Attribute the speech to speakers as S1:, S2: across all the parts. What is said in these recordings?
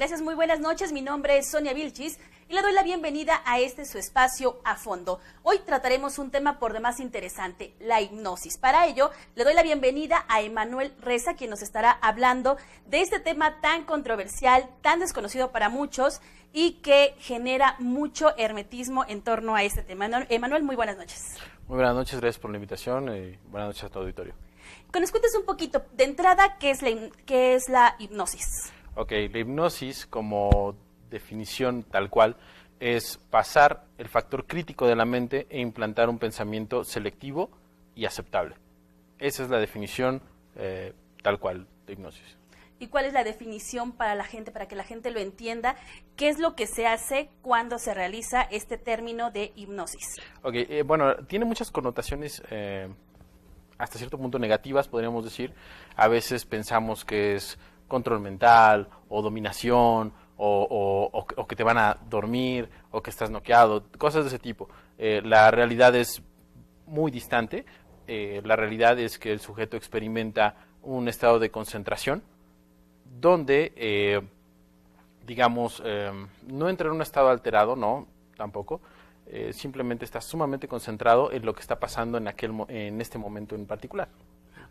S1: Gracias, muy buenas noches. Mi nombre es Sonia Vilchis y le doy la bienvenida a su espacio A Fondo. Hoy trataremos un tema por demás interesante, la hipnosis. Para ello, le doy la bienvenida a Emanuel Reza, quien nos estará hablando de este tema tan controversial, tan desconocido para muchos y que genera mucho hermetismo en torno a este tema. Emanuel, muy buenas noches.
S2: Muy buenas noches, gracias por la invitación y buenas noches a tu auditorio.
S1: Que nos cuentes un poquito, de entrada, ¿qué es la hipnosis?
S2: Ok, la hipnosis como definición tal cual es pasar el factor crítico de la mente e implantar un pensamiento selectivo y aceptable. Esa es la definición tal cual de hipnosis.
S1: ¿Y cuál es la definición para la gente, para que la gente lo entienda? ¿Qué es lo que se hace cuando se realiza este término de hipnosis?
S2: Ok, bueno, tiene muchas connotaciones hasta cierto punto negativas, podríamos decir. A veces pensamos que es control mental o dominación o que te van a dormir o que estás noqueado, cosas de ese tipo. La realidad es muy distante. La realidad es que el sujeto experimenta un estado de concentración donde, digamos, no entra en un estado alterado, no, tampoco. Simplemente está sumamente concentrado en lo que está pasando en este momento en particular.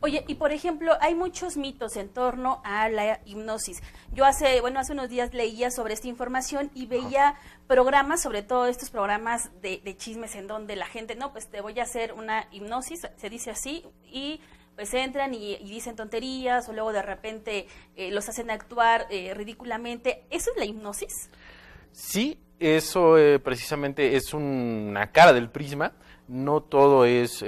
S1: Oye, y por ejemplo, hay muchos mitos en torno a la hipnosis. Yo hace unos días leía sobre esta información y veía programas, sobre todo estos programas de chismes en donde la gente, no, pues te voy a hacer una hipnosis, se dice así, y pues entran y dicen tonterías o luego de repente los hacen actuar ridículamente. ¿Eso es la hipnosis?
S2: Sí, eso precisamente es una cara del prisma. No todo es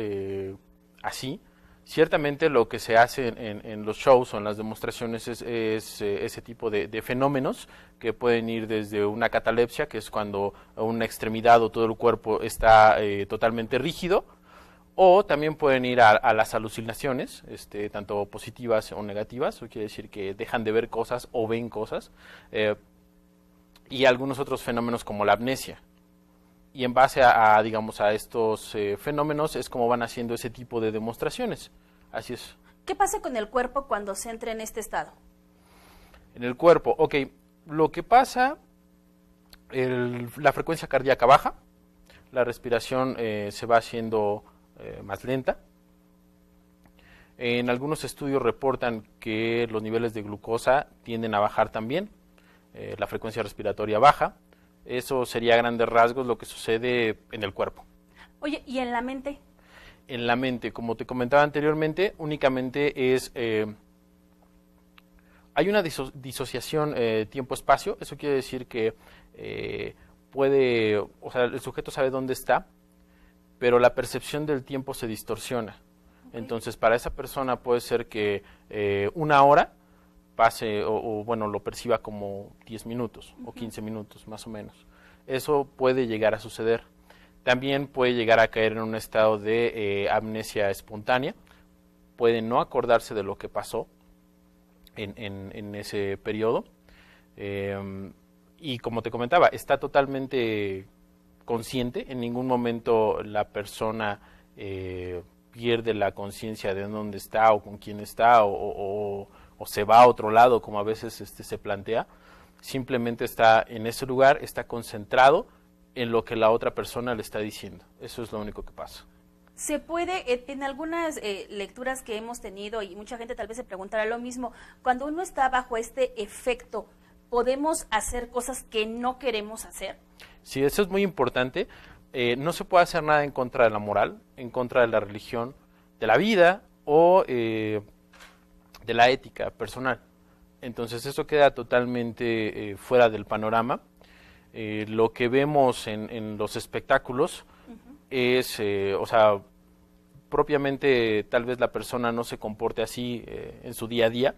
S2: así. Ciertamente lo que se hace en los shows o en las demostraciones es ese tipo de fenómenos que pueden ir desde una catalepsia, que es cuando una extremidad o todo el cuerpo está totalmente rígido, o también pueden ir a las alucinaciones, tanto positivas o negativas, eso quiere decir que dejan de ver cosas o ven cosas, y algunos otros fenómenos como la amnesia. Y en base digamos, a estos fenómenos es como van haciendo ese tipo de demostraciones. Así es.
S1: ¿Qué pasa con el cuerpo cuando se entra en este estado?
S2: En el cuerpo, ok. Lo que pasa, la frecuencia cardíaca baja, la respiración se va haciendo más lenta. En algunos estudios reportan que los niveles de glucosa tienden a bajar también, la frecuencia respiratoria baja. Eso sería a grandes rasgos lo que sucede en el cuerpo.
S1: Oye, ¿y en la mente?
S2: En la mente, como te comentaba anteriormente, únicamente hay una disociación tiempo-espacio. Eso quiere decir que el sujeto sabe dónde está, pero la percepción del tiempo se distorsiona. Okay. Entonces, para esa persona puede ser que una hora pase lo perciba como 10 minutos o 15 minutos más o menos. Eso puede llegar a suceder. También puede llegar a caer en un estado de amnesia espontánea. Puede no acordarse de lo que pasó en ese periodo. Y como te comentaba, está totalmente consciente. En ningún momento la persona pierde la conciencia de dónde está o con quién está o se va a otro lado, como a veces se plantea. Simplemente está en ese lugar, está concentrado en lo que la otra persona le está diciendo. Eso es lo único que pasa.
S1: Se puede, en algunas lecturas que hemos tenido, y mucha gente tal vez se preguntará lo mismo, cuando uno está bajo este efecto, ¿podemos hacer cosas que no queremos hacer?
S2: Sí, eso es muy importante. No se puede hacer nada en contra de la moral, en contra de la religión, de la vida o de la ética personal. Entonces eso queda totalmente fuera del panorama. Lo que vemos en los espectáculos es, propiamente tal vez la persona no se comporte así en su día a día,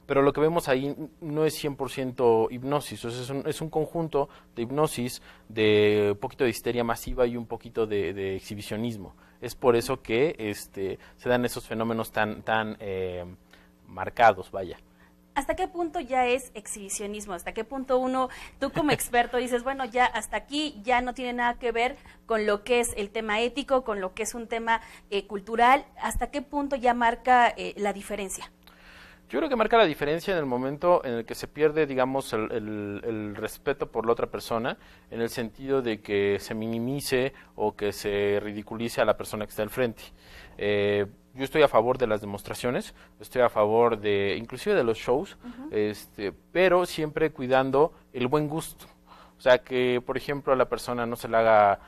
S2: pero lo que vemos ahí no es 100% hipnosis, o sea, es un conjunto de hipnosis, de un poquito de histeria masiva y un poquito de exhibicionismo. Es por eso que se dan esos fenómenos tan marcados, vaya.
S1: ¿Hasta qué punto ya es exhibicionismo? ¿Hasta qué punto tú como experto dices, bueno, ya hasta aquí ya no tiene nada que ver con lo que es el tema ético, con lo que es un tema cultural? ¿Hasta qué punto ya marca la diferencia?
S2: Yo creo que marca la diferencia en el momento en el que se pierde, digamos, el respeto por la otra persona, en el sentido de que se minimice o que se ridiculice a la persona que está al frente. Yo estoy a favor de las demostraciones, estoy a favor de, inclusive de los shows, pero siempre cuidando el buen gusto. O sea, que, por ejemplo, a la persona no se le haga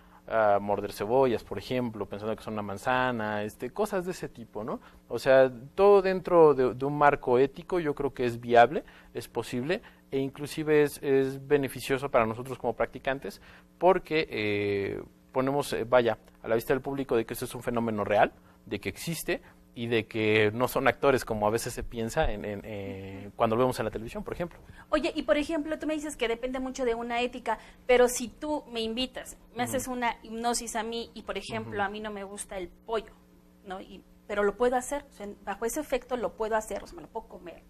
S2: morder cebollas, por ejemplo, pensando que son una manzana, cosas de ese tipo, ¿no? O sea, todo dentro de un marco ético yo creo que es viable, es posible e inclusive es beneficioso para nosotros como practicantes porque ponemos, vaya, a la vista del público de que esto es un fenómeno real, de que existe y de que no son actores como a veces se piensa cuando lo vemos en la televisión, por ejemplo.
S1: Oye, y por ejemplo, tú me dices que depende mucho de una ética, pero si tú me invitas, me haces una hipnosis a mí y, por ejemplo, a mí no me gusta el pollo, ¿no? Pero lo puedo hacer, o sea, bajo ese efecto lo puedo hacer, o sea, me lo puedo comer.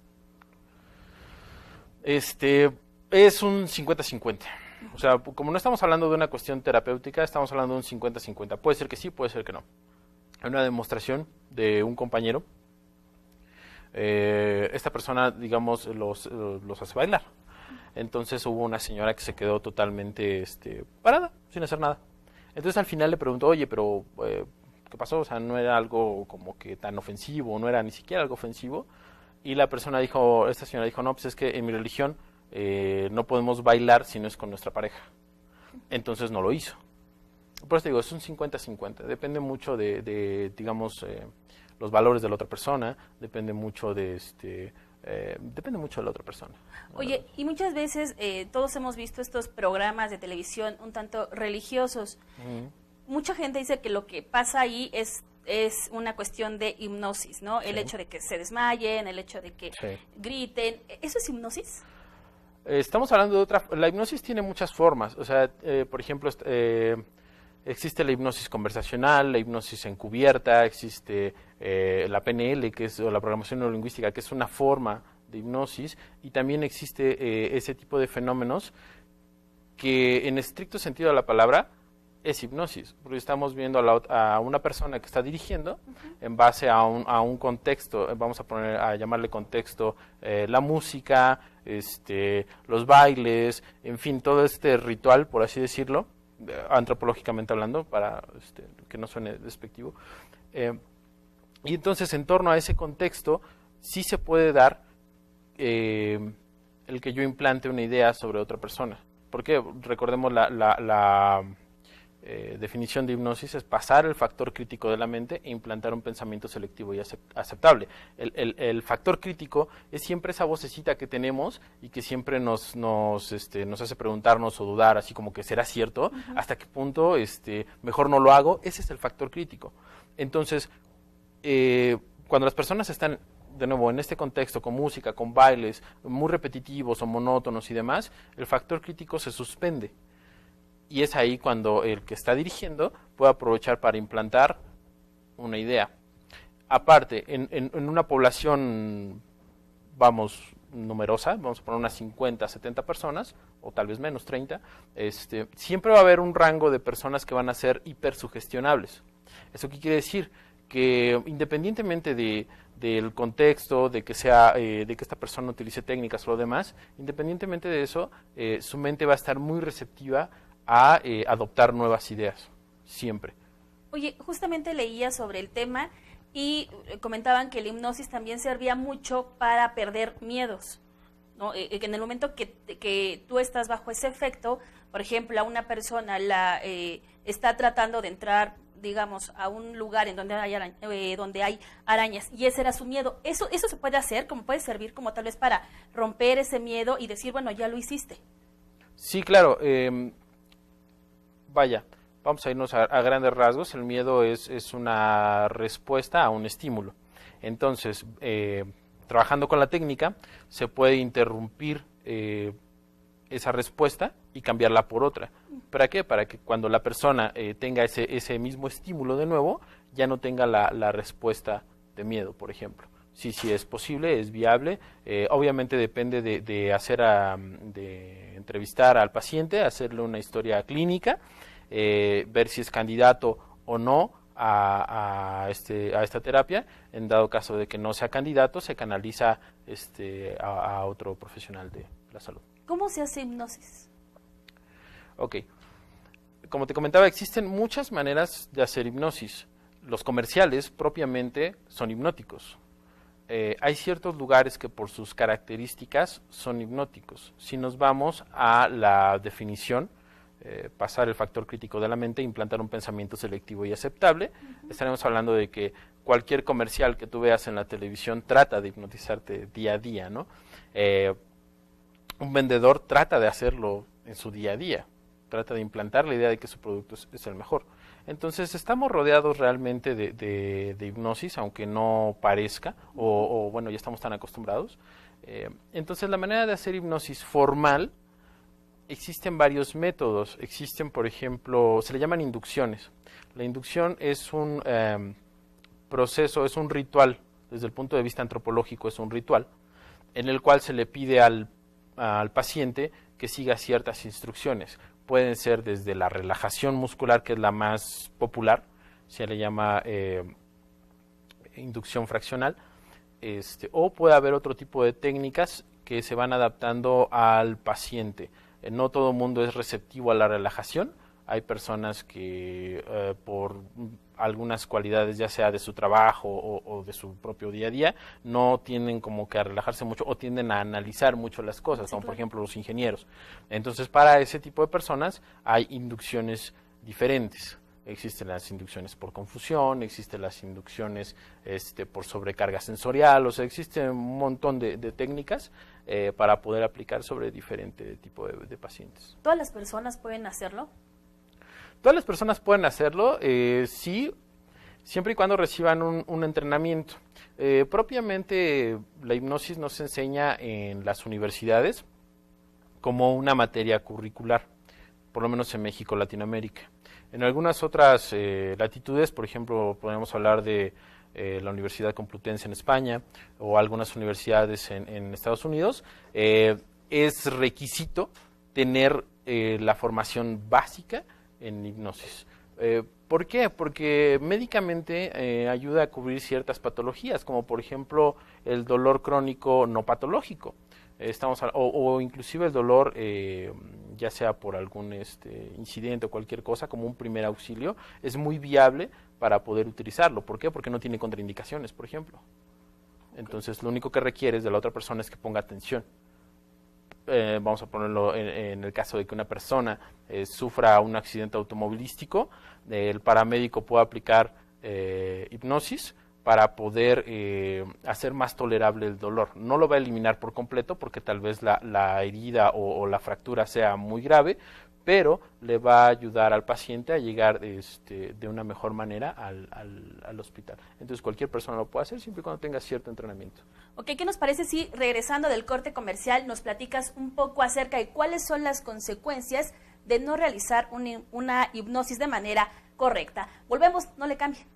S2: Es un 50-50. O sea, como no estamos hablando de una cuestión terapéutica, estamos hablando de un 50-50. Puede ser que sí, puede ser que no. Hay una demostración de un compañero. Esta persona, digamos, los hace bailar. Entonces hubo una señora que se quedó totalmente parada, sin hacer nada. Entonces al final le preguntó, oye, pero ¿qué pasó? O sea, no era algo como que tan ofensivo, no era ni siquiera algo ofensivo. Y esta señora dijo, no, pues es que en mi religión no podemos bailar si no es con nuestra pareja. Entonces no lo hizo. Por eso te digo, es un 50-50. Depende mucho digamos, los valores de la otra persona. Depende mucho de la otra persona.
S1: Oye, y muchas veces todos hemos visto estos programas de televisión un tanto religiosos. Mucha gente dice que lo que pasa ahí es una cuestión de hipnosis, ¿no? Sí. El hecho de que se desmayen, el hecho de que griten. ¿Eso es hipnosis?
S2: Estamos hablando de otra. La hipnosis tiene muchas formas. O sea, por ejemplo, existe la hipnosis conversacional, la hipnosis encubierta, existe la PNL, o la programación neurolingüística, que es una forma de hipnosis, y también existe ese tipo de fenómenos que en estricto sentido de la palabra es hipnosis, porque estamos viendo a una persona que está dirigiendo en base a un contexto, vamos a llamarle contexto, la música, los bailes, en fin, todo este ritual, por así decirlo, antropológicamente hablando, para que no suene despectivo. Y entonces, en torno a ese contexto, sí se puede dar el que yo implante una idea sobre otra persona. Porque recordemos la definición de hipnosis es pasar el factor crítico de la mente e implantar un pensamiento selectivo y aceptable. El factor crítico es siempre esa vocecita que tenemos y que siempre nos hace preguntarnos o dudar, así como que será cierto, hasta qué punto mejor no lo hago. Ese es el factor crítico. Entonces, cuando las personas están de nuevo en este contexto con música, con bailes muy repetitivos o monótonos y demás, el factor crítico se suspende. Y es ahí cuando el que está dirigiendo puede aprovechar para implantar una idea. Aparte, en una población, numerosa, vamos a poner unas 50, 70 personas, o tal vez menos, 30, siempre va a haber un rango de personas que van a ser hipersugestionables. ¿Eso qué quiere decir? Que independientemente del contexto, de que esta persona utilice técnicas o lo demás, independientemente de eso, su mente va a estar muy receptiva a adoptar nuevas ideas, siempre.
S1: Oye, justamente leía sobre el tema y comentaban que la hipnosis también servía mucho para perder miedos, ¿no? Que en el momento que tú estás bajo ese efecto, por ejemplo, a una persona está tratando de entrar, digamos, a un lugar en donde hay arañas, y ese era su miedo. Eso se puede hacer, como puede servir como tal vez para romper ese miedo y decir, bueno, ya lo hiciste.
S2: Sí, claro. Vamos a irnos a grandes rasgos. El miedo es una respuesta a un estímulo. Entonces, trabajando con la técnica, se puede interrumpir esa respuesta y cambiarla por otra. ¿Para qué? Para que cuando la persona tenga ese mismo estímulo de nuevo, ya no tenga la respuesta de miedo, por ejemplo. Sí, es posible, es viable. Obviamente depende de entrevistar al paciente, hacerle una historia clínica, ver si es candidato o no a esta terapia. En dado caso de que no sea candidato, se canaliza a otro profesional de la salud.
S1: ¿Cómo se hace hipnosis?
S2: Ok. Como te comentaba, existen muchas maneras de hacer hipnosis. Los comerciales propiamente son hipnóticos. Hay ciertos lugares que por sus características son hipnóticos. Si nos vamos a la definición, pasar el factor crítico de la mente, implantar un pensamiento selectivo y aceptable, estaremos hablando de que cualquier comercial que tú veas en la televisión trata de hipnotizarte día a día, ¿no? Un vendedor trata de hacerlo en su día a día, trata de implantar la idea de que su producto es el mejor. Entonces estamos rodeados realmente de hipnosis, aunque no parezca, o bueno, ya estamos tan acostumbrados. Entonces la manera de hacer hipnosis formal, existen varios métodos. Existen, por ejemplo, se le llaman inducciones. La inducción es un proceso, es un ritual, desde el punto de vista antropológico es un ritual, en el cual se le pide al paciente que siga ciertas instrucciones. Pueden ser desde la relajación muscular, que es la más popular, se le llama inducción fraccional, o puede haber otro tipo de técnicas que se van adaptando al paciente. No todo el mundo es receptivo a la relajación. Hay personas que por algunas cualidades, ya sea de su trabajo o de su propio día a día, no tienden como que a relajarse mucho o tienden a analizar mucho las cosas, como por ejemplo los ingenieros. Entonces, para ese tipo de personas hay inducciones diferentes. Existen las inducciones por confusión, existen las inducciones por sobrecarga sensorial, o sea, existe un montón de técnicas para poder aplicar sobre diferente tipo de pacientes.
S1: ¿Todas las personas pueden hacerlo?
S2: Todas las personas pueden hacerlo, sí, siempre y cuando reciban un entrenamiento. Propiamente la hipnosis no se enseña en las universidades como una materia curricular, por lo menos en México, Latinoamérica. En algunas otras latitudes, por ejemplo, podemos hablar de la Universidad Complutense en España o algunas universidades en Estados Unidos, es requisito tener la formación básica en hipnosis. ¿Por qué? Porque médicamente ayuda a cubrir ciertas patologías, como por ejemplo el dolor crónico no patológico. O inclusive el dolor, ya sea por algún incidente o cualquier cosa, como un primer auxilio, es muy viable para poder utilizarlo. ¿Por qué? Porque no tiene contraindicaciones, por ejemplo. Entonces, lo único que requiere de la otra persona es que ponga atención. Vamos a ponerlo en el caso de que una persona sufra un accidente automovilístico, el paramédico puede aplicar hipnosis para poder hacer más tolerable el dolor. No lo va a eliminar por completo porque tal vez la herida o la fractura sea muy grave, pero le va a ayudar al paciente a llegar de una mejor manera al hospital. Entonces cualquier persona lo puede hacer siempre y cuando tenga cierto entrenamiento.
S1: Ok, ¿qué nos parece si regresando del corte comercial nos platicas un poco acerca de cuáles son las consecuencias de no realizar una hipnosis de manera correcta? Volvemos, no le cambie.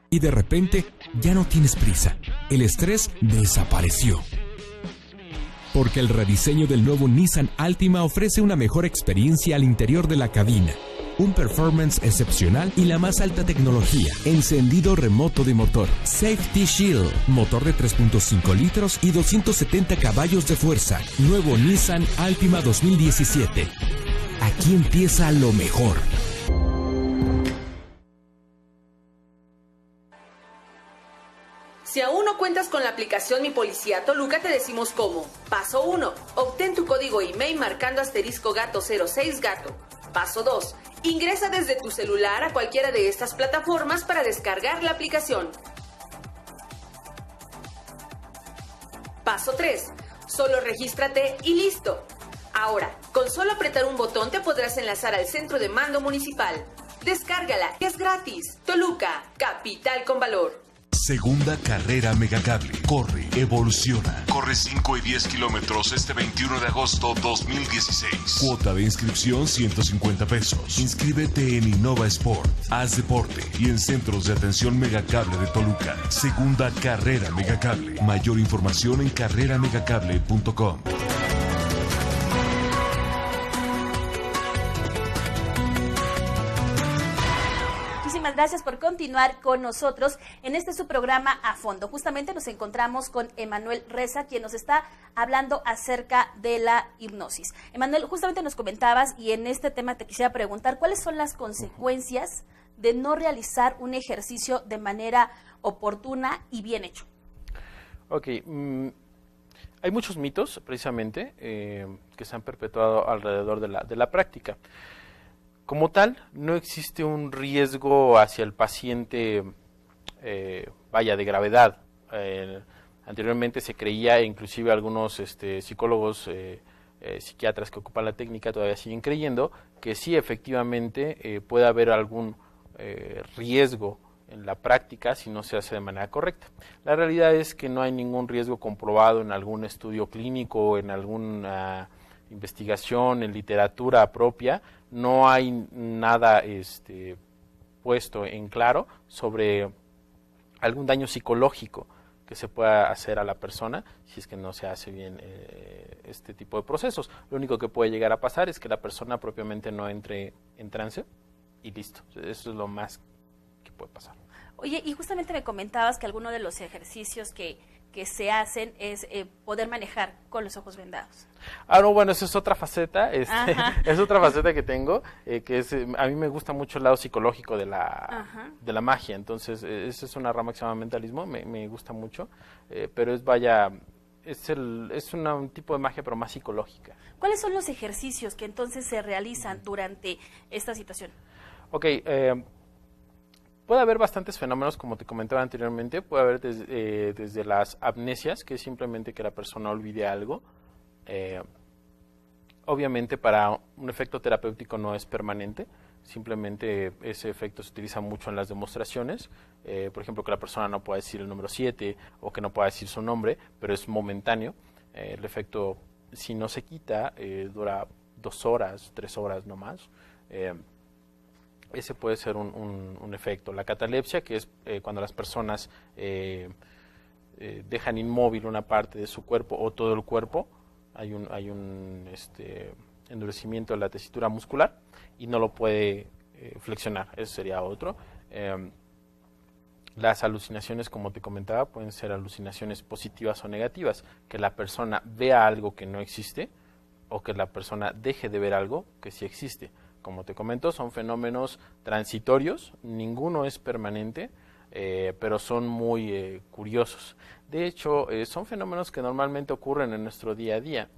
S3: Y de repente ya no tienes prisa. El estrés desapareció. Porque el rediseño del nuevo Nissan Altima ofrece una mejor experiencia al interior de la cabina, un performance excepcional y la más alta tecnología. Encendido remoto de motor, Safety Shield, motor de 3.5 litros y 270 caballos de fuerza. Nuevo Nissan Altima 2017. Aquí empieza lo mejor.
S4: Si aún no cuentas con la aplicación Mi Policía Toluca, te decimos cómo. Paso 1. Obtén tu código email marcando *gato06gato. Paso 2. Ingresa desde tu celular a cualquiera de estas plataformas para descargar la aplicación. Paso 3. Solo regístrate y listo. Ahora, con solo apretar un botón te podrás enlazar al centro de mando municipal. Descárgala, es gratis. Toluca, capital con valor.
S5: Segunda carrera Megacable. Corre, evoluciona. Corre 5 y 10 kilómetros este 21 de agosto 2016. Cuota de inscripción 150 pesos. Inscríbete en Innova Sport, Haz Deporte y en Centros de Atención Megacable de Toluca. Segunda carrera Megacable. Mayor información en carreramegacable.com.
S1: Gracias por continuar con nosotros en este su programa A Fondo. Justamente nos encontramos con Emanuel Reza, quien nos está hablando acerca de la hipnosis. Emanuel, justamente nos comentabas, y en este tema te quisiera preguntar, ¿cuáles son las consecuencias de no realizar un ejercicio de manera oportuna y bien hecho?
S2: Ok, hay muchos mitos, precisamente, que se han perpetuado alrededor de la práctica. Como tal, no existe un riesgo hacia el paciente, de gravedad. Anteriormente se creía, inclusive algunos psicólogos, psiquiatras que ocupan la técnica todavía siguen creyendo, que sí, efectivamente, puede haber algún riesgo en la práctica si no se hace de manera correcta. La realidad es que no hay ningún riesgo comprobado en algún estudio clínico, en alguna investigación, en literatura propia. No hay nada puesto en claro sobre algún daño psicológico que se pueda hacer a la persona si es que no se hace bien este tipo de procesos. Lo único que puede llegar a pasar es que la persona propiamente no entre en trance y listo. Eso es lo más que puede pasar.
S1: Oye, y justamente me comentabas que alguno de los ejercicios que se hacen es poder manejar con los ojos vendados.
S2: No, bueno, esa es otra faceta, es otra faceta que tengo, que es, a mí me gusta mucho el lado psicológico de la magia, entonces esa es una rama que se llama mentalismo, me gusta mucho, pero es un tipo de magia pero más psicológica.
S1: ¿Cuáles son los ejercicios que entonces se realizan durante esta situación?
S2: Ok, puede haber bastantes fenómenos, como te comentaba anteriormente. Puede haber desde las amnesias, que es simplemente que la persona olvide algo. Obviamente para un efecto terapéutico no es permanente, simplemente ese efecto se utiliza mucho en las demostraciones. Por ejemplo, que la persona no pueda decir el número 7 o que no pueda decir su nombre, pero es momentáneo. El efecto, si no se quita, dura 2 horas, 3 horas no más. Ese puede ser un efecto. La catalepsia, que es cuando las personas dejan inmóvil una parte de su cuerpo o todo el cuerpo, hay un endurecimiento de la tesitura muscular y no lo puede flexionar. Eso sería otro. Las alucinaciones, como te comentaba, pueden ser alucinaciones positivas o negativas, que la persona vea algo que no existe o que la persona deje de ver algo que sí existe. Como te comento, son fenómenos transitorios, ninguno es permanente, pero son muy curiosos. De hecho, son fenómenos que normalmente ocurren en nuestro día a día.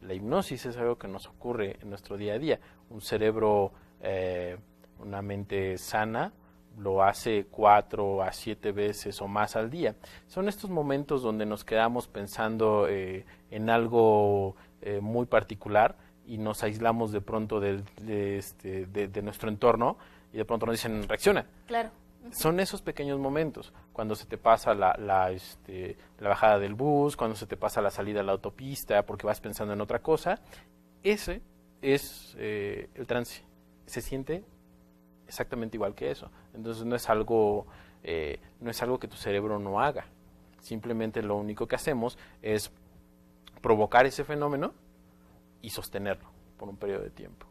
S2: La hipnosis es algo que nos ocurre en nuestro día a día. Un cerebro, una mente sana, lo hace 4 a 7 veces o más al día. Son estos momentos donde nos quedamos pensando en algo muy particular y nos aislamos de pronto de nuestro entorno y de pronto nos dicen reacciona.
S1: Claro.
S2: Son esos pequeños momentos, cuando se te pasa la bajada del bus, cuando se te pasa la salida a la autopista porque vas pensando en otra cosa. Ese es el trance. Se siente exactamente igual que eso. Entonces no es algo que tu cerebro no haga. Simplemente lo único que hacemos es provocar ese fenómeno y sostenerlo por un periodo de tiempo.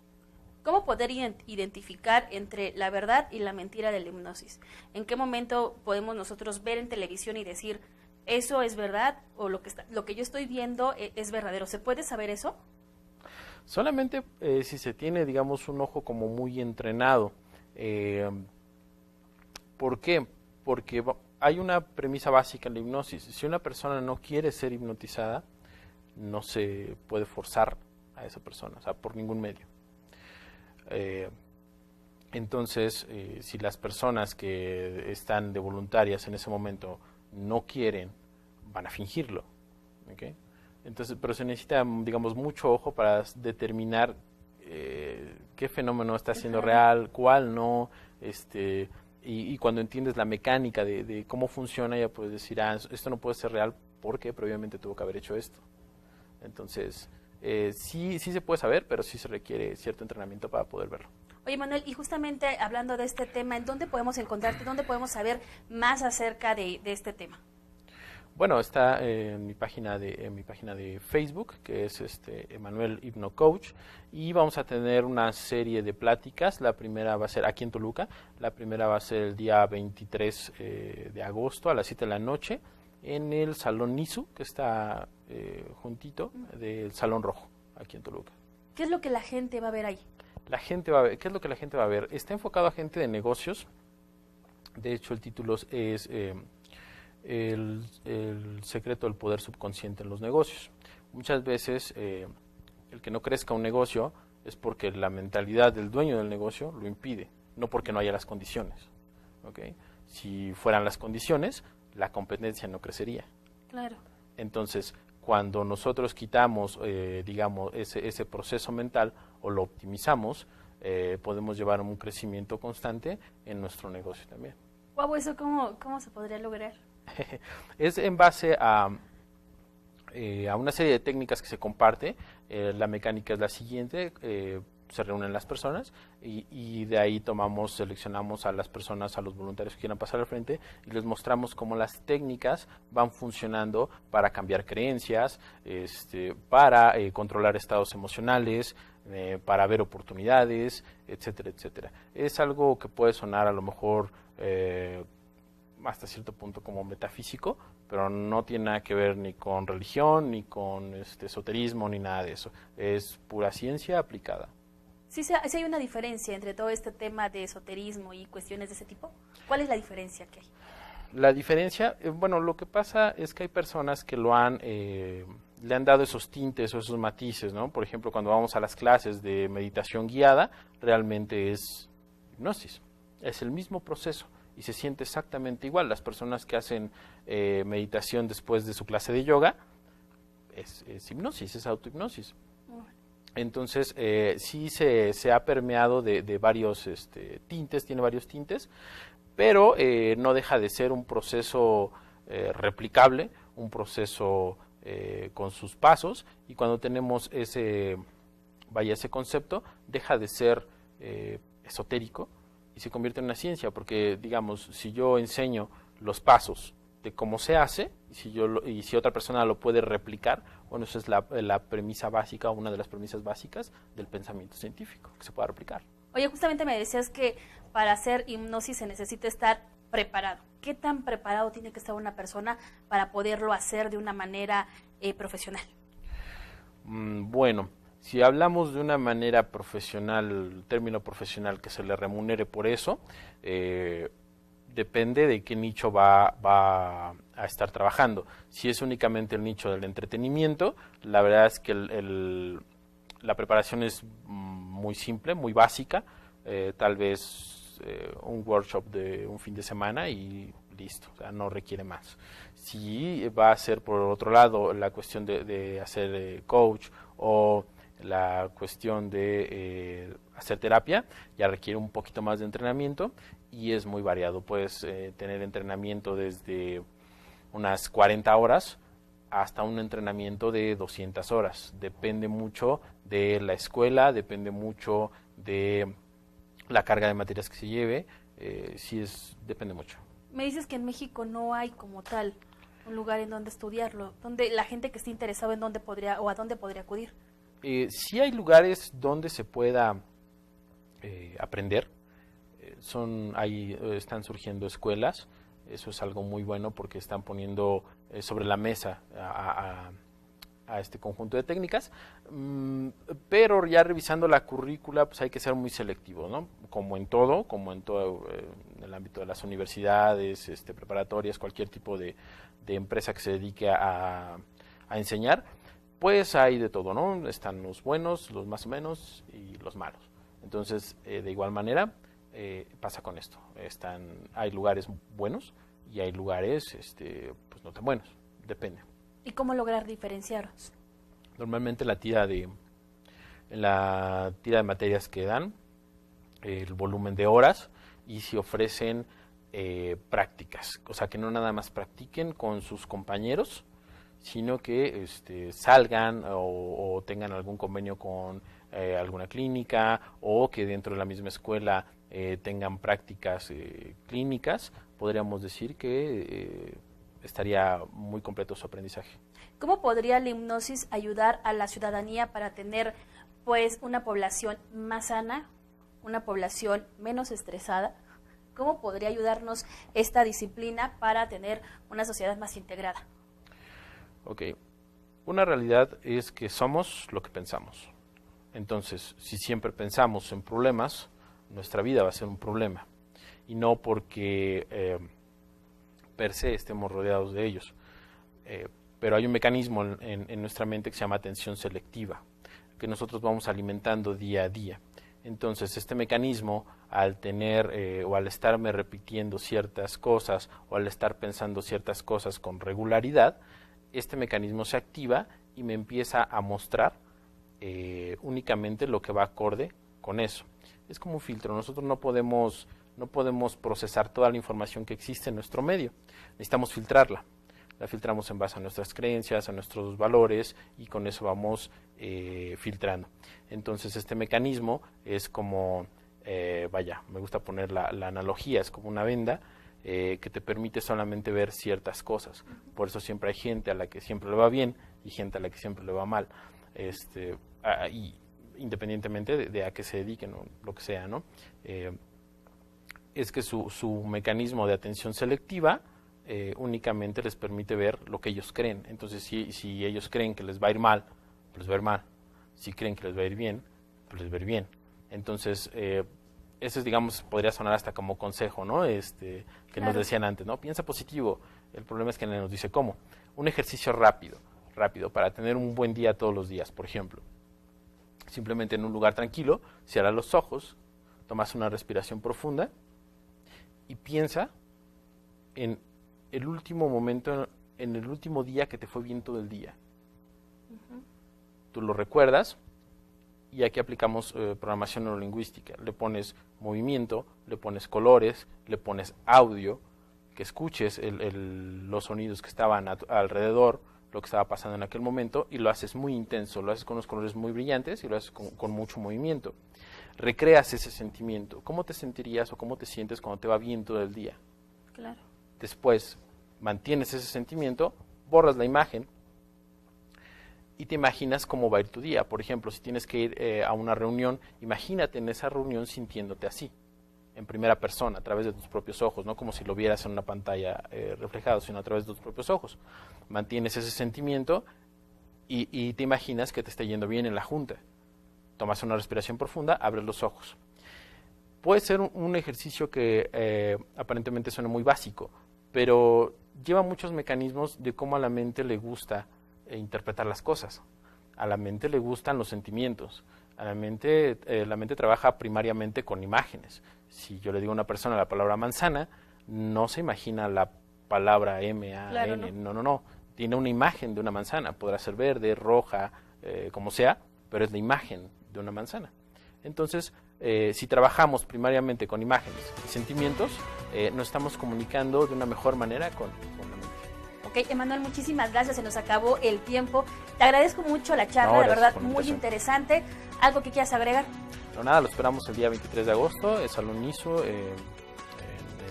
S1: ¿Cómo poder identificar entre la verdad y la mentira de la hipnosis? ¿En qué momento podemos nosotros ver en televisión y decir eso es verdad o lo que yo estoy viendo es verdadero? ¿Se puede saber eso?
S2: Solamente si se tiene, digamos, un ojo como muy entrenado. ¿Por qué? Porque hay una premisa básica en la hipnosis. Si una persona no quiere ser hipnotizada, no se puede forzar a esa persona, o sea, por ningún medio. Entonces, si las personas que están de voluntarias en ese momento no quieren, van a fingirlo, ¿okay? Entonces, pero se necesita, digamos, mucho ojo para determinar qué fenómeno está siendo real, cuál no, y cuando entiendes la mecánica de cómo funciona, ya puedes decir, esto no puede ser real porque previamente tuvo que haber hecho esto. Entonces, sí se puede saber, pero sí se requiere cierto entrenamiento para poder verlo.
S1: Oye, Manuel, y justamente hablando de este tema, ¿en dónde podemos encontrarte? ¿Dónde podemos saber más acerca de este tema?
S2: Bueno, está en mi página de Facebook, que es Emanuel Hipno Coach, y vamos a tener una serie de pláticas. La primera va a ser aquí en Toluca, la primera va a ser el día 23 de agosto a las 7 de la noche en el Salón Nisu, que está juntito del Salón Rojo, aquí en Toluca.
S1: ¿Qué es lo que la gente va a ver ahí?
S2: ¿Qué es lo que la gente va a ver? Está enfocado a gente de negocios. De hecho, el título es el secreto del poder subconsciente en los negocios. Muchas veces el que no crezca un negocio es porque la mentalidad del dueño del negocio lo impide, no porque no haya las condiciones. ¿Okay? Si fueran las condiciones, la competencia no crecería.
S1: Claro.
S2: Entonces, cuando nosotros quitamos, digamos, ese proceso mental o lo optimizamos, podemos llevar un crecimiento constante en nuestro negocio también.
S1: Wow, ¿eso cómo se podría lograr?
S2: Es en base a una serie de técnicas que se comparte. La mecánica es la siguiente. Se reúnen las personas y de ahí seleccionamos a las personas, a los voluntarios que quieran pasar al frente y les mostramos cómo las técnicas van funcionando para cambiar creencias, para controlar estados emocionales, para ver oportunidades, etcétera, etcétera. Es algo que puede sonar a lo mejor hasta cierto punto como metafísico, pero no tiene nada que ver ni con religión, ni con esoterismo, ni nada de eso. Es pura ciencia aplicada.
S1: Sí hay una diferencia entre todo este tema de esoterismo y cuestiones de ese tipo. ¿Cuál es la diferencia que hay?
S2: La diferencia, bueno, lo que pasa es que hay personas que le han dado esos tintes o esos matices, ¿no? Por ejemplo, cuando vamos a las clases de meditación guiada, realmente es hipnosis. Es el mismo proceso y se siente exactamente igual. Las personas que hacen meditación después de su clase de yoga, es hipnosis, es autohipnosis. Entonces, sí se ha permeado de varios tintes, tiene varios tintes, pero no deja de ser un proceso replicable, un proceso con sus pasos, y cuando tenemos ese concepto, deja de ser esotérico y se convierte en una ciencia, porque, digamos, si yo enseño los pasos de cómo se hace, y si otra persona lo puede replicar, bueno, esa es la premisa básica, una de las premisas básicas del pensamiento científico, que se pueda replicar.
S1: Oye, justamente me decías que para hacer hipnosis se necesita estar preparado. ¿Qué tan preparado tiene que estar una persona para poderlo hacer de una manera profesional?
S2: Bueno, si hablamos de una manera profesional, término profesional, que se le remunere por eso, depende de qué nicho va a estar trabajando. Si es únicamente el nicho del entretenimiento, la verdad es que la preparación es muy simple, muy básica, tal vez un workshop de un fin de semana y listo, o sea, no requiere más. Si va a ser por otro lado la cuestión de hacer coach o la cuestión de hacer terapia, ya requiere un poquito más de entrenamiento y es muy variado. Puedes tener entrenamiento desde unas 40 horas hasta un entrenamiento de 200 horas. Depende mucho de la escuela, depende mucho de la carga de materias que se lleve, depende mucho.
S1: Me dices que en México no hay como tal un lugar en donde estudiarlo, donde la gente que esté interesada en dónde podría o a dónde podría acudir.
S2: Sí hay lugares donde se pueda aprender. Están surgiendo escuelas. Eso es algo muy bueno porque están poniendo sobre la mesa a este conjunto de técnicas, pero ya revisando la currícula, pues hay que ser muy selectivo, ¿no? Como en todo en el ámbito de las universidades, preparatorias, cualquier tipo de empresa que se dedique a enseñar, pues hay de todo, ¿no? Están los buenos, los más o menos y los malos. Entonces, de igual manera, pasa con esto. Hay lugares buenos y hay lugares pues no tan buenos, depende.
S1: ¿Y cómo lograr diferenciarlos?
S2: Normalmente en la tira de materias que dan, el volumen de horas y si ofrecen prácticas, o sea, que no nada más practiquen con sus compañeros, sino que salgan o tengan algún convenio con alguna clínica, o que dentro de la misma escuela tengan prácticas clínicas. Podríamos decir que estaría muy completo su aprendizaje.
S1: ¿Cómo podría la hipnosis ayudar a la ciudadanía para tener pues una población más sana, una población menos estresada? ¿Cómo podría ayudarnos esta disciplina para tener una sociedad más integrada?
S2: Ok, una realidad es que somos lo que pensamos. Entonces, si siempre pensamos en problemas, nuestra vida va a ser un problema. Y no porque per se estemos rodeados de ellos. Pero hay un mecanismo en nuestra mente que se llama atención selectiva, que nosotros vamos alimentando día a día. Entonces, este mecanismo, al tener o al estarme repitiendo ciertas cosas o al estar pensando ciertas cosas con regularidad, este mecanismo se activa y me empieza a mostrar únicamente lo que va acorde con eso. Es como un filtro. Nosotros no podemos procesar toda la información que existe en nuestro medio. Necesitamos filtrarla. La filtramos en base a nuestras creencias, a nuestros valores, y con eso vamos filtrando. Entonces, este mecanismo es como, me gusta poner la analogía, es como una venda que te permite solamente ver ciertas cosas. Por eso siempre hay gente a la que siempre le va bien y gente a la que siempre le va mal. Y independientemente de a qué se dediquen o lo que sea, ¿no? Es que su mecanismo de atención selectiva únicamente les permite ver lo que ellos creen. Entonces, si ellos creen que les va a ir mal, pues les va a ir mal. Si creen que les va a ir bien, pues les va a ir bien. Entonces, eso es, digamos, podría sonar hasta como consejo, ¿no? Que claro, nos decían antes, ¿no? Piensa positivo. El problema es que nos dice cómo. Un ejercicio rápido, para tener un buen día todos los días, por ejemplo. Simplemente en un lugar tranquilo, cierra los ojos, tomas una respiración profunda y piensa en el último momento, en el último día que te fue bien todo el día. Tú lo recuerdas, y aquí aplicamos programación neurolingüística. Le pones movimiento, le pones colores, le pones audio, que escuches los sonidos que estaban alrededor, lo que estaba pasando en aquel momento, y lo haces muy intenso, lo haces con unos colores muy brillantes y lo haces con mucho movimiento. Recreas ese sentimiento. ¿Cómo te sentirías o cómo te sientes cuando te va bien todo el día?
S1: Claro.
S2: Después mantienes ese sentimiento, borras la imagen y te imaginas cómo va a ir tu día. Por ejemplo, si tienes que ir a una reunión, imagínate en esa reunión sintiéndote así, en primera persona, a través de tus propios ojos, no como si lo vieras en una pantalla reflejado, sino a través de tus propios ojos. Mantienes ese sentimiento y te imaginas que te está yendo bien en la junta. Tomas una respiración profunda, abres los ojos. Puede ser un ejercicio que aparentemente suena muy básico, pero lleva muchos mecanismos de cómo a la mente le gusta interpretar las cosas. A la mente le gustan los sentimientos. A la mente trabaja primariamente con imágenes. Si yo le digo a una persona la palabra manzana, no se imagina la palabra M-A-N. Claro, no. Tiene una imagen de una manzana. Podrá ser verde, roja, como sea, pero es la imagen de una manzana. Entonces, si trabajamos primariamente con imágenes y sentimientos, nos estamos comunicando de una mejor manera con la mente.
S1: Ok, Emanuel, muchísimas gracias, se nos acabó el tiempo. Te agradezco mucho la charla, de verdad, muy interesante. ¿Algo que quieras agregar?
S2: No, nada, lo esperamos el día 23 de agosto, el Salón ISO, en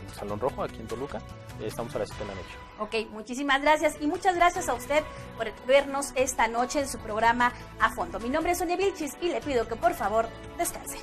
S2: el Salón Rojo, aquí en Toluca. Estamos a las 7 de la noche.
S1: Ok, muchísimas gracias y muchas gracias a usted por vernos esta noche en su programa A Fondo. Mi nombre es Sonia Vilchis y le pido que por favor descanse.